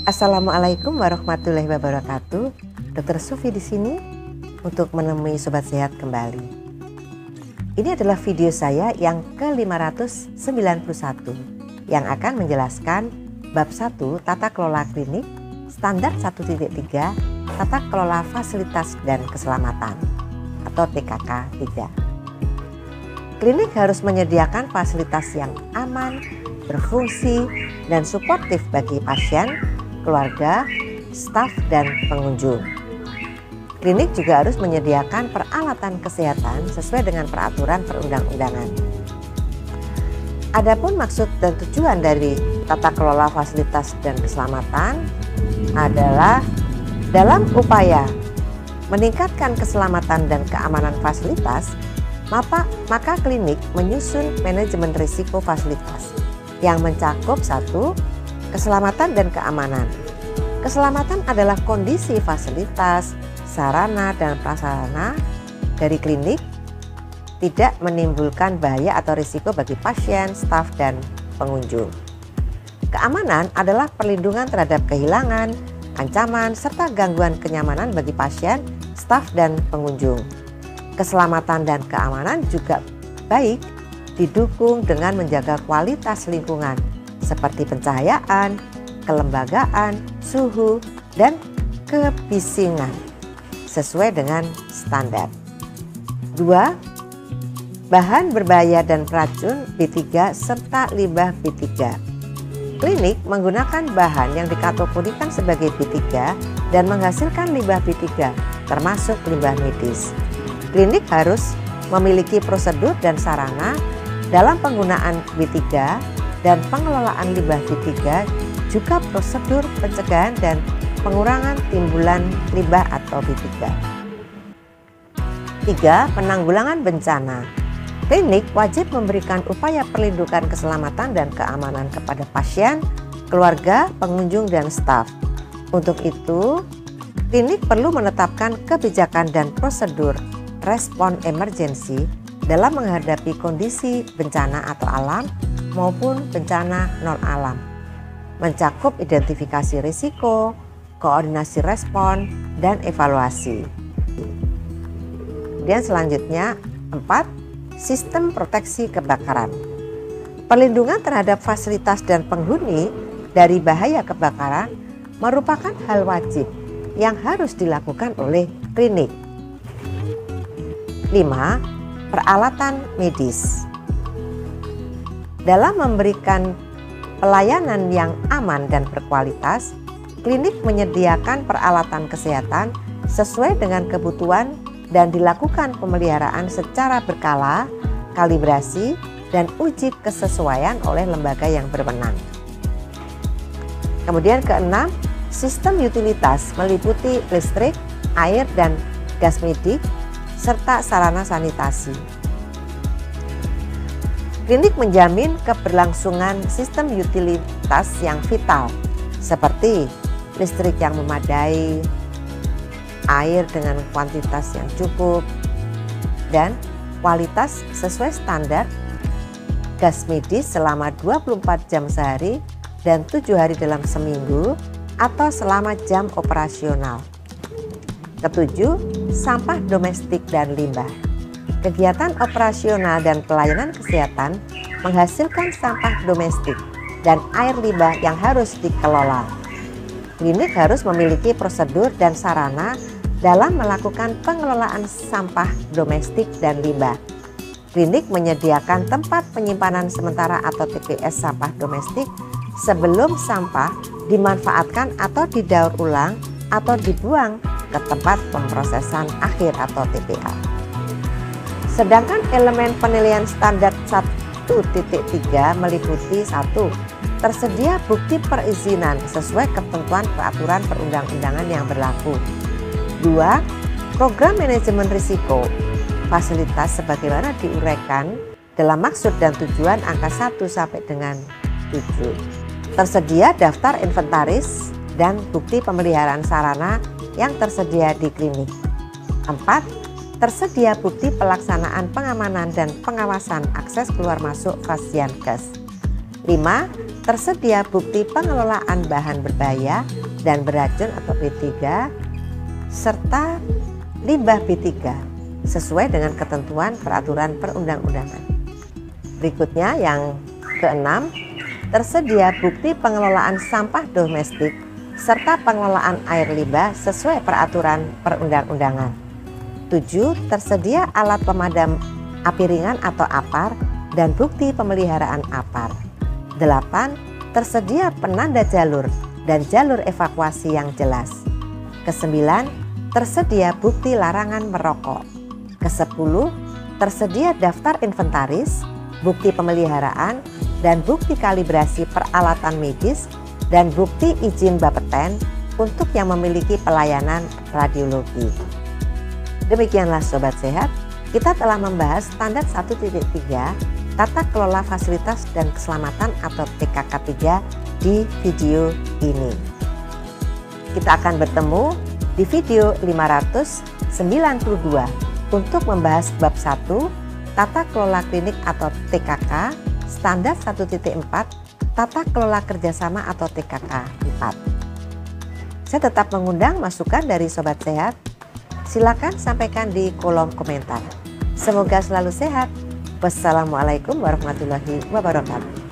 Assalamualaikum warahmatullahi wabarakatuh. Dr. Sufi di sini untuk menemui Sobat Sehat kembali. Ini adalah video saya yang ke-591 yang akan menjelaskan bab 1 tata kelola klinik standar 1.3 tata kelola fasilitas dan keselamatan atau TKK 3. Klinik harus menyediakan fasilitas yang aman, berfungsi, dan suportif bagi pasien, keluarga, staf, dan pengunjung. Klinik juga harus menyediakan peralatan kesehatan sesuai dengan peraturan perundang-undangan. Adapun maksud dan tujuan dari tata kelola fasilitas dan keselamatan adalah dalam upaya meningkatkan keselamatan dan keamanan fasilitas, maka klinik menyusun manajemen risiko fasilitas yang mencakup 1. Keselamatan dan keamanan. Keselamatan adalah kondisi fasilitas, sarana dan prasarana dari klinik tidak menimbulkan bahaya atau risiko bagi pasien, staf, dan pengunjung. Keamanan adalah perlindungan terhadap kehilangan, ancaman, serta gangguan kenyamanan bagi pasien, staf, dan pengunjung. Keselamatan dan keamanan juga baik didukung dengan menjaga kualitas lingkungan seperti pencahayaan, kelembagaan, suhu, dan kebisingan sesuai dengan standar. 2. Bahan berbahaya dan racun B3 serta limbah B3. Klinik menggunakan bahan yang dikategorikan sebagai B3 dan menghasilkan limbah B3 termasuk limbah medis. Klinik harus memiliki prosedur dan sarana dalam penggunaan B3 dan pengelolaan limbah B3, juga prosedur pencegahan dan pengurangan timbulan limbah atau B3. 3. Penanggulangan bencana. Klinik wajib memberikan upaya perlindungan keselamatan dan keamanan kepada pasien, keluarga, pengunjung, dan staf. Untuk itu, klinik perlu menetapkan kebijakan dan prosedur respon emergensi dalam menghadapi kondisi bencana atau alam maupun bencana non-alam, mencakup identifikasi risiko, koordinasi respon, dan evaluasi. Dan selanjutnya 4. Sistem proteksi kebakaran. Perlindungan terhadap fasilitas dan penghuni dari bahaya kebakaran merupakan hal wajib yang harus dilakukan oleh klinik. 5. Peralatan medis. Dalam memberikan pelayanan yang aman dan berkualitas, klinik menyediakan peralatan kesehatan sesuai dengan kebutuhan dan dilakukan pemeliharaan secara berkala, kalibrasi, dan uji kesesuaian oleh lembaga yang berwenang. Kemudian ke-6, sistem utilitas meliputi listrik, air, dan gas medik, serta sarana sanitasi. Klinik menjamin keberlangsungan sistem utilitas yang vital seperti listrik yang memadai, air dengan kuantitas yang cukup, dan kualitas sesuai standar, gas medis selama 24 jam sehari dan 7 hari dalam seminggu atau selama jam operasional. Ketujuh, sampah domestik dan limbah. Kegiatan operasional dan pelayanan kesehatan menghasilkan sampah domestik dan air limbah yang harus dikelola. Klinik harus memiliki prosedur dan sarana dalam melakukan pengelolaan sampah domestik dan limbah. Klinik menyediakan tempat penyimpanan sementara atau TPS sampah domestik sebelum sampah dimanfaatkan atau didaur ulang atau dibuang ke tempat pemrosesan akhir atau TPA. Sedangkan elemen penilaian standar 1.3 meliputi 1. Tersedia bukti perizinan sesuai ketentuan peraturan perundang-undangan yang berlaku. 2. Program manajemen risiko fasilitas sebagaimana diuraikan dalam maksud dan tujuan angka 1 sampai dengan 7. Tersedia daftar inventaris dan bukti pemeliharaan sarana yang tersedia di klinik. 4. Tersedia bukti pelaksanaan pengamanan dan pengawasan akses keluar masuk Fasienkes. 5. Tersedia bukti pengelolaan bahan berbahaya dan beracun atau B3 serta limbah B3 sesuai dengan ketentuan peraturan perundang-undangan. Berikutnya yang keenam, tersedia bukti pengelolaan sampah domestik serta pengelolaan air limbah sesuai peraturan perundang-undangan. 7. Tersedia alat pemadam api ringan atau APAR dan bukti pemeliharaan APAR. 8. Tersedia penanda jalur dan jalur evakuasi yang jelas. Ke-9. Tersedia bukti larangan merokok. Ke-10. Tersedia daftar inventaris, bukti pemeliharaan, dan bukti kalibrasi peralatan medis dan bukti izin Bapeten untuk yang memiliki pelayanan radiologi. Demikianlah Sobat Sehat, kita telah membahas standar 1.3 Tata Kelola Fasilitas dan Keselamatan atau TKK 3 di video ini. Kita akan bertemu di video 592 untuk membahas bab 1 Tata Kelola Klinik atau TKK standar 1.4 Tata Kelola Kerjasama atau TKK 4. Saya tetap mengundang masukan dari Sobat Sehat. Silakan sampaikan di kolom komentar. Semoga selalu sehat. Wassalamualaikum warahmatullahi wabarakatuh.